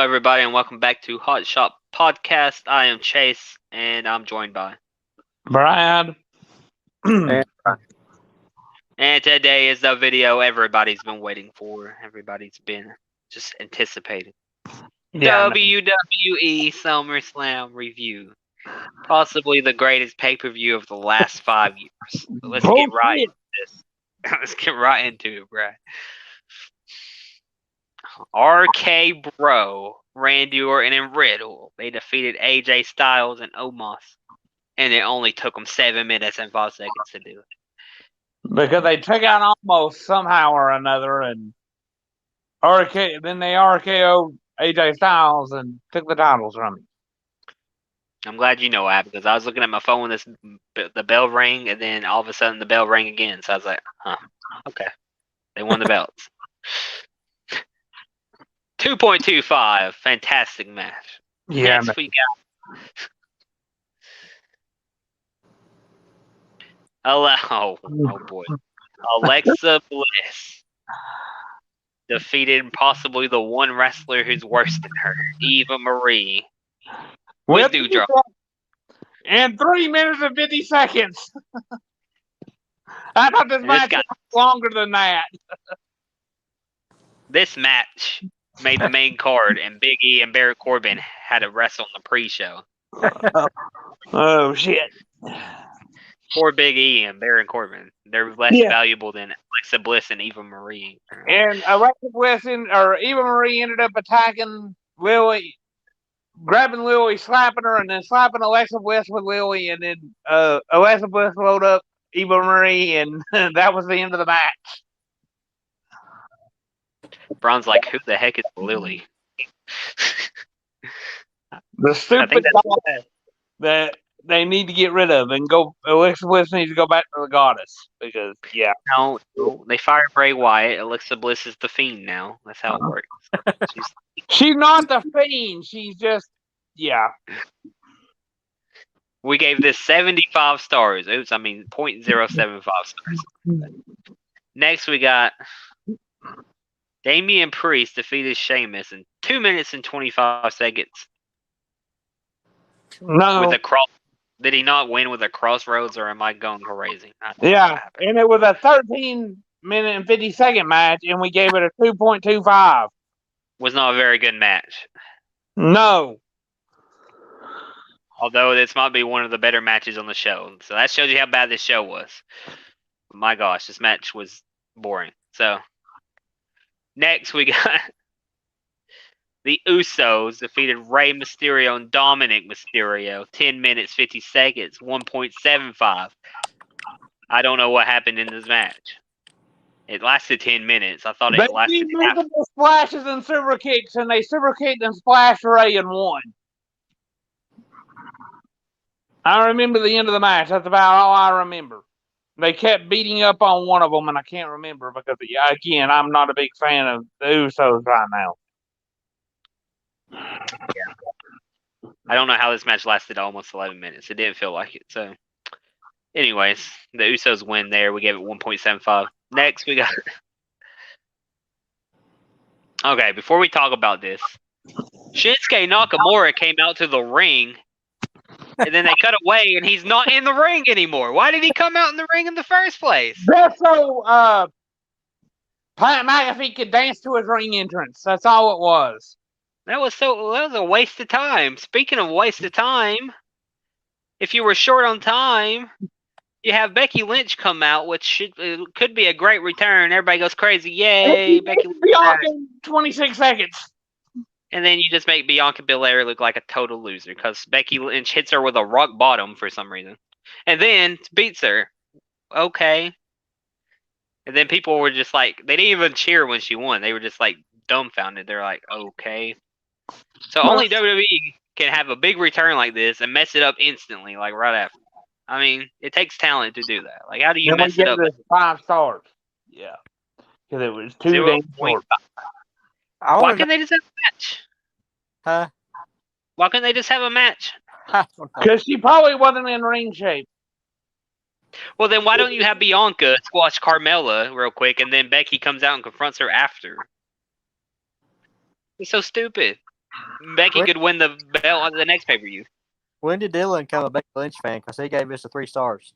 everybody, and welcome back to Hot Shot Podcast. I am Chase, and I'm joined by Brad. and today is the video everybody's been waiting for. Everybody's been just anticipating. WWE Summerslam review. Possibly the greatest pay-per-view of the last 5 years. So let's get right into this. Let's get right into it, Brad. RK Bro, Randy Orton, and Riddle. They defeated AJ Styles and Omos, and it only took them 7 minutes and 5 seconds to do it. Because they took out Omos somehow or another, and then they RKO'd AJ Styles and took the titles from him. I'm glad you know that, because I was looking at my phone when the bell rang, and then all of a sudden the bell rang again. So I was like, okay. They won the belts. 2.25, fantastic match. Yeah. Next we got oh boy, Alexa Bliss defeated possibly the one wrestler who's worse than her, Eva Marie. With Dewdrop. In 3 minutes and 50 seconds. I thought this match was longer than that. This match made the main card, and Big E and Baron Corbin had to wrestle in the pre-show. Oh, shit. Poor Big E and Baron Corbin. They're less valuable than Alexa Bliss and Eva Marie. And Alexa Bliss Eva Marie ended up attacking Lily, grabbing Lily, slapping her, and then slapping Alexa Bliss with Lily, and then Alexa Bliss loaded up Eva Marie, and that was the end of the match. Braun's like, who the heck is Lily? The stupid guy that they need to get rid of and go. Alexa Bliss needs to go back to the goddess because, No, they fired Bray Wyatt. Alexa Bliss is the Fiend now. That's how it works. She's not the Fiend. She's just, We gave this 75 stars. Oops, I mean 0.075 stars. Next, we got Damian Priest defeated Sheamus in 2 minutes and 25 seconds. No. With a cross. Did he not win with a crossroads, or am I going crazy? Yeah, and it was a 13-minute and 50-second match, and we gave it a 2.25. Was not a very good match. No. Although this might be one of the better matches on the show. So that shows you how bad this show was. My gosh, this match was boring. So, next we got the Usos defeated Rey Mysterio and Dominic Mysterio. 10 minutes, 50 seconds, 1.75. I don't know what happened in this match. It lasted 10 minutes. I thought it lasted. They did multiple splashes and super kicks, and they super kicked and splashed Rey and won. I remember the end of the match. That's about all I remember. They kept beating up on one of them, and I can't remember because, again, I'm not a big fan of the Usos right now. I don't know how this match lasted almost 11 minutes. It didn't feel like it. So, anyways, the Usos win there. We gave it 1.75. Next, we got... Okay, before we talk about this, Shinsuke Nakamura came out to the ring, and then they cut away, and he's not in the ring anymore. Why did he come out in the ring in the first place? That's so Pat McAfee could dance to his ring entrance. That's all it was. That was a waste of time. Speaking of waste of time, if you were short on time, you have Becky Lynch come out, which could be a great return. Everybody goes crazy. Yay, Becky Lynch. Bianca in 26 seconds. And then you just make Bianca Belair look like a total loser because Becky Lynch hits her with a rock bottom for some reason. And then beats her. Okay. And then people were just like, they didn't even cheer when she won. They were just like dumbfounded. They're like, okay. So only WWE can have a big return like this and mess it up instantly, like right after. I mean, it takes talent to do that. Like, how do you mess it up? 5 stars. Yeah. Because it was 2 days short. Why can't they just have a match? Huh? Why can't they just have a match? Because she probably wasn't in ring shape. Well, then why don't you have Bianca squash Carmella real quick, and then Becky comes out and confronts her after? It's so stupid. Becky could win the belt on the next pay-per-view. When did Dylan become a Becky Lynch fan? Because he gave us 3 stars.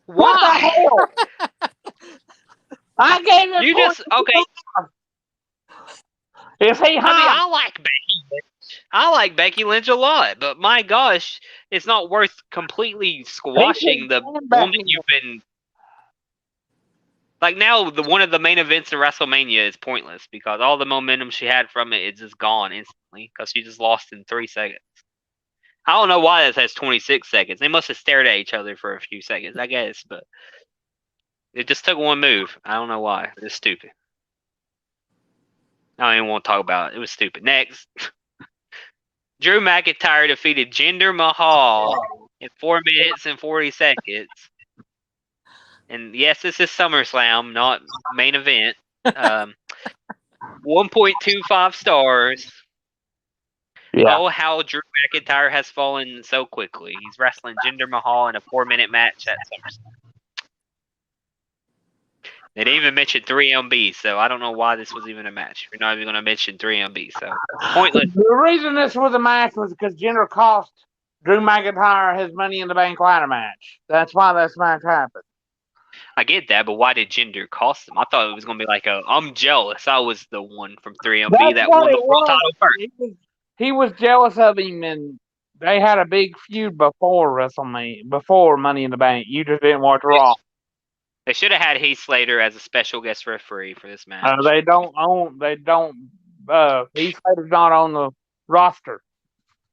What the Why? hell? I gave it. You just okay. Is he I mean, hot? I like Becky Lynch. I like Becky Lynch a lot, but my gosh, it's not worth completely squashing the woman you've been. Like now, one of the main events of WrestleMania is pointless because all the momentum she had from it is just gone instantly because she just lost in 3 seconds. I don't know why this has 26 seconds. They must have stared at each other for a few seconds, I guess, but it just took one move. I don't know why. It's stupid. I don't even want to talk about it. It was stupid. Next. Drew McIntyre defeated Jinder Mahal in 4 minutes and 40 seconds. And yes, this is SummerSlam, not main event. 1.25 stars. Yeah. Oh, how Drew McIntyre has fallen so quickly. He's wrestling Jinder Mahal in a 4-minute match at SummerSlam. They didn't even mention 3MB, so I don't know why this was even a match. You're not even going to mention 3MB, so pointless. The reason this was a match was because Jinder cost Drew McIntyre his Money in the Bank ladder match. That's why this match happened. I get that, but why did Jinder cost him? I thought it was going to be like I'm jealous. I was the one from 3MB that won the world title first. He was jealous of him, and they had a big feud before WrestleMania, before Money in the Bank. You just didn't watch Raw. They should have had Heath Slater as a special guest referee for this match. Heath Slater's not on the roster.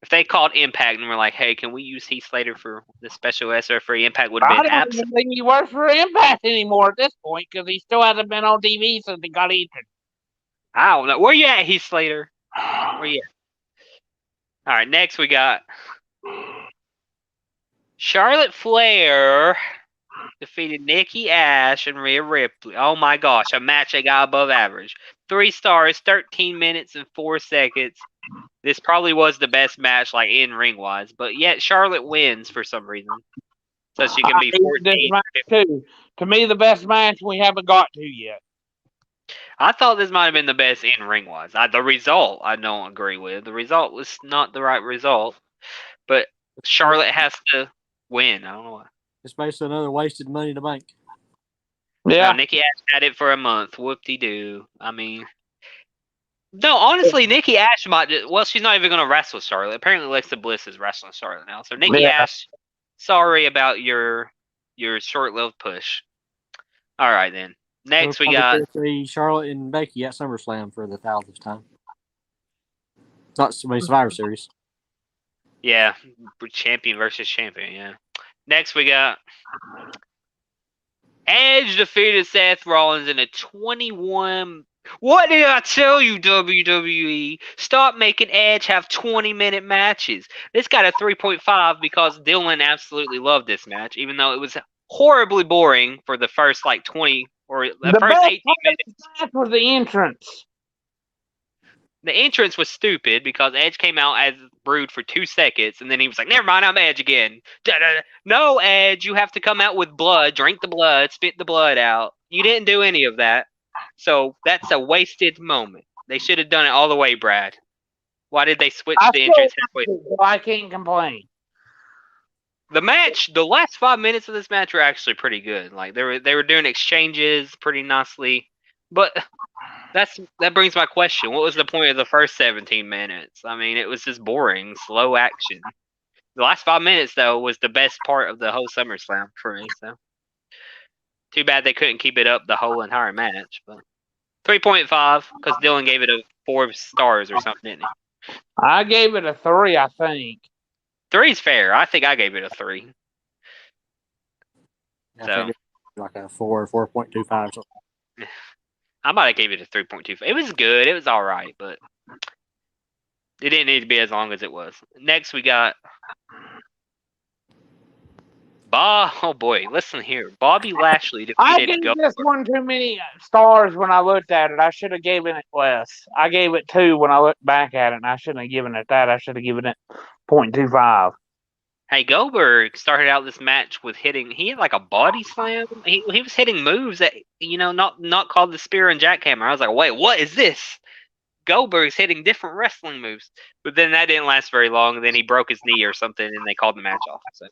If they called Impact and were like, hey, can we use Heath Slater for the special guest referee, Impact would have been absent. I don't think he works for Impact anymore at this point because he still hasn't been on TV since he got injured. I don't know. Where you at, Heath Slater? Where you at? All right, next we got Charlotte Flair defeated Nikki Ash and Rhea Ripley. Oh my gosh, a match that got above average. 3 stars, 13 minutes and 4 seconds. This probably was the best match, like in ring wise, but yet Charlotte wins for some reason, so she can be 14. To me, the best match we haven't got to yet. I thought this might have been the best in ring wise. The result I don't agree with. The result was not the right result, but Charlotte has to win. I don't know why. It's basically another wasted Money in the Bank. Yeah. Nikki Ash had it for a month. Whoop-de-doo. I mean, no, honestly, Nikki Ash might she's not even going to wrestle Charlotte. Apparently, Alexa Bliss is wrestling Charlotte now. So, Nikki Ash, sorry about your short-lived push. All right, then. Next, we got Charlotte and Becky at SummerSlam for the 1000th time. Not Survivor Series. Yeah, champion versus champion, yeah. Next, we got Edge defeated Seth Rollins in a 21. What did I tell you, WWE? Stop making Edge have 20-minute matches. This got a 3.5 because Dylan absolutely loved this match, even though it was horribly boring for the first 20 or the first 18 minutes. That was the entrance. The entrance was stupid because Edge came out as Brood for 2 seconds, and then he was like, never mind, I'm Edge again. Da-da-da. No, Edge, you have to come out with blood, drink the blood, spit the blood out. You didn't do any of that. So that's a wasted moment. They should have done it all the way, Brad. Why did they switch the entrance halfway? I can't complain. The match, the last 5 minutes of this match were actually pretty good. Like they were doing exchanges pretty nicely. But that brings my question. What was the point of the first 17 minutes? I mean, it was just boring, slow action. The last 5 minutes, though, was the best part of the whole SummerSlam for me. So, too bad they couldn't keep it up the whole entire match. But 3.5 because Dylan gave it a 4 stars or something, didn't he? I gave it a 3, I think. 3's fair. I think I gave it a 3. I think like a 4, 4.25 something. I might have gave it a 3.25. It was good. It was all right, but it didn't need to be as long as it was. Next, we got oh boy, listen here. Bobby Lashley defeated I gave this one too many stars when I looked at it. I should have given it less. I gave it 2 when I looked back at it, and I shouldn't have given it that. I should have given it 0.25. Hey, Goldberg started out this match with hitting. He had like a body slam. He was hitting moves that not called the spear and jackhammer. I was like, wait, what is this? Goldberg's hitting different wrestling moves. But then that didn't last very long. And then he broke his knee or something, and they called the match off. So.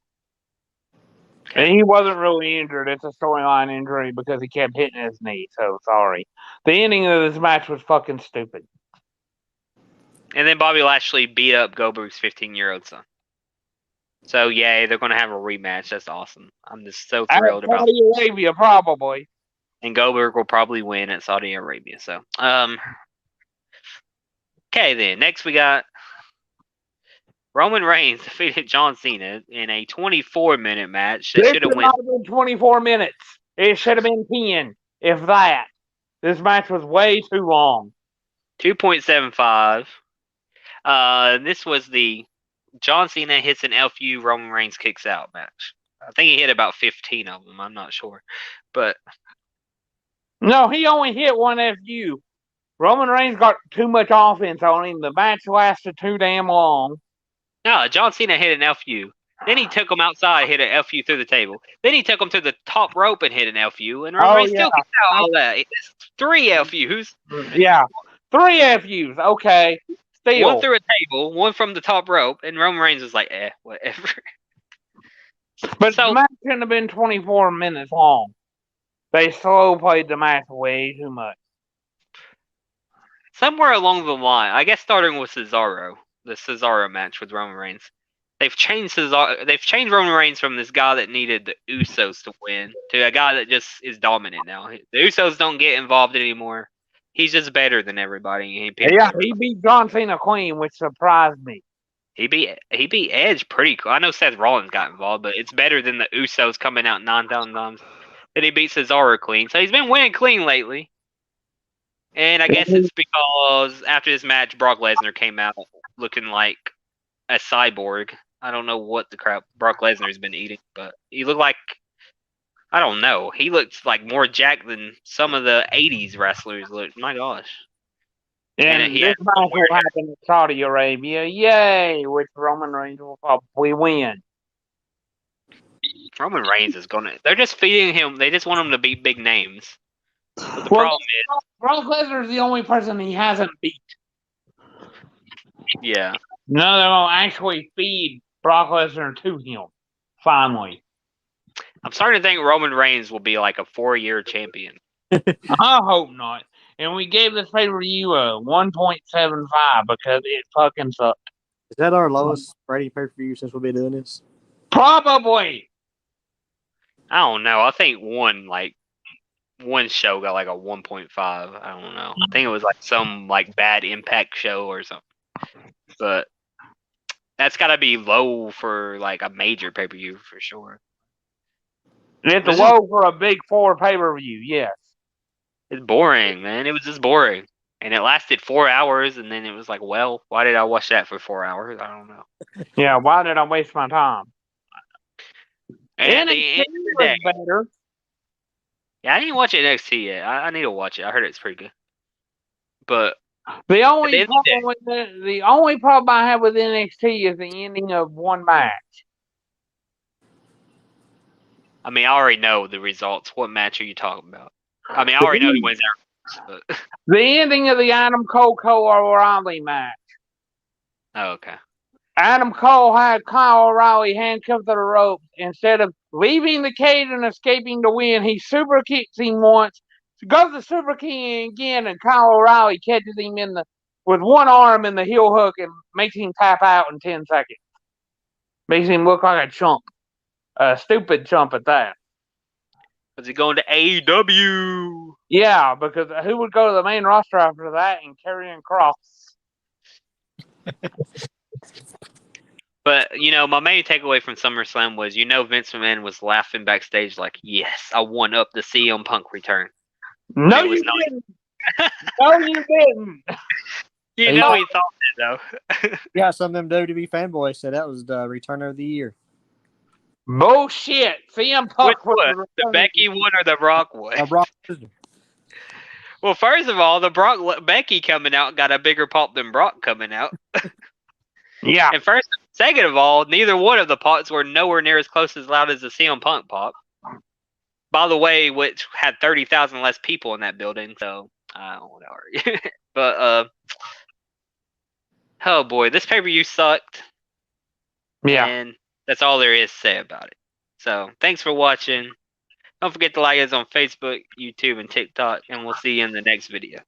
Okay. And he wasn't really injured. It's a storyline injury because he kept hitting his knee. So sorry. The ending of this match was fucking stupid. And then Bobby Lashley beat up Goldberg's 15-year-old son. So yay, they're gonna have a rematch. That's awesome. I'm just so thrilled about Saudi Arabia, probably. And Goldberg will probably win at Saudi Arabia. So okay then. Next we got Roman Reigns defeated John Cena in a 24-minute match that should have went 24 minutes. It should have been 10, if that. This match was way too long. 2.75. This was the John Cena hits an LFU, Roman Reigns kicks out match. I think he hit about 15 of them. I'm not sure. But no, he only hit one FU. Roman Reigns got too much offense on him. The match lasted too damn long. No, John Cena hit an LFU. Then he took him outside, hit an LFU through the table. Then he took him to the top rope and hit an LFU. And Roman Reigns still kicked out all that. It's 3 LFUs. Yeah, 3 FUs. Okay. Still. One through a table, one from the top rope, and Roman Reigns was like, whatever. But the match shouldn't have been 24 minutes long. They slow played the match way too much. Somewhere along the line, I guess starting with Cesaro, the Cesaro match with Roman Reigns, they've changed Roman Reigns from this guy that needed the Usos to win to a guy that just is dominant now. The Usos don't get involved anymore. He's just better than everybody. He beat John Cena clean, which surprised me. He beat Edge pretty cool. I know Seth Rollins got involved, but it's better than the Usos coming out 9,000 times. Then he beat Cesaro clean. So he's been winning clean lately. And I guess it's because after this match, Brock Lesnar came out looking like a cyborg. I don't know what the crap Brock Lesnar's been eating, but he looked like, I don't know. He looks like more jacked than some of the 80s wrestlers look. My gosh. And this match will happen in Saudi Arabia. Yay! Which Roman Reigns will probably win. Roman Reigns is going to... They're just feeding him. They just want him to beat big names. But the problem is... Brock Lesnar is the only person he hasn't beat. Yeah. No, they're going to actually feed Brock Lesnar to him. Finally. I'm starting to think Roman Reigns will be like a 4-year champion. I hope not. And we gave this pay-per-view a 1.75 because it fucking sucked. Is that our lowest rating pay-per-view since we've been doing this? Probably. I don't know. I think one show got like a 1.5. I don't know. I think it was like some like bad Impact show or something. But that's got to be low for like a major pay-per-view for sure. It's low for a big 4 pay-per-view, yes. It's boring, man. It was just boring. And it lasted 4 hours, and then it was like, well, why did I watch that for 4 hours? I don't know. Yeah, why did I waste my time? And it was better. Yeah, I didn't watch NXT yet. I need to watch it. I heard it's pretty good. But the only problem I have with NXT is the ending of one match. I mean, I already know the results. What match are you talking about? I mean, I already know who wins there. But... The ending of the Adam Cole O'Reilly match. Oh, okay. Adam Cole had Kyle O'Reilly handcuffed to the ropes. Instead of leaving the cage and escaping to win, he super kicks him once, goes to super kick again, and Kyle O'Reilly catches him with one arm in the heel hook and makes him tap out in 10 seconds. Makes him look like a chump. A stupid chump at that. Was he going to AEW? Yeah, because who would go to the main roster after that and Karrion Kross? But, my main takeaway from SummerSlam was, Vince McMahon was laughing backstage like, yes, I won up the CM Punk return. No, you didn't. No, you didn't. He thought that, though. Yeah, some of them WWE fanboys said that was the return of the year. Bullshit. CM Punk was the Becky one or the Brock one? Brock. Well, first of all, the Becky coming out got a bigger pop than Brock coming out. Yeah. And second of all, neither one of the pops were nowhere near as close as loud as the CM Punk pop. By the way, which had 30,000 less people in that building. So, I don't want to argue. But oh boy, this pay-per-view sucked. Yeah. And that's all there is to say about it. So thanks for watching. Don't forget to like us on Facebook, YouTube, and TikTok, and we'll see you in the next video.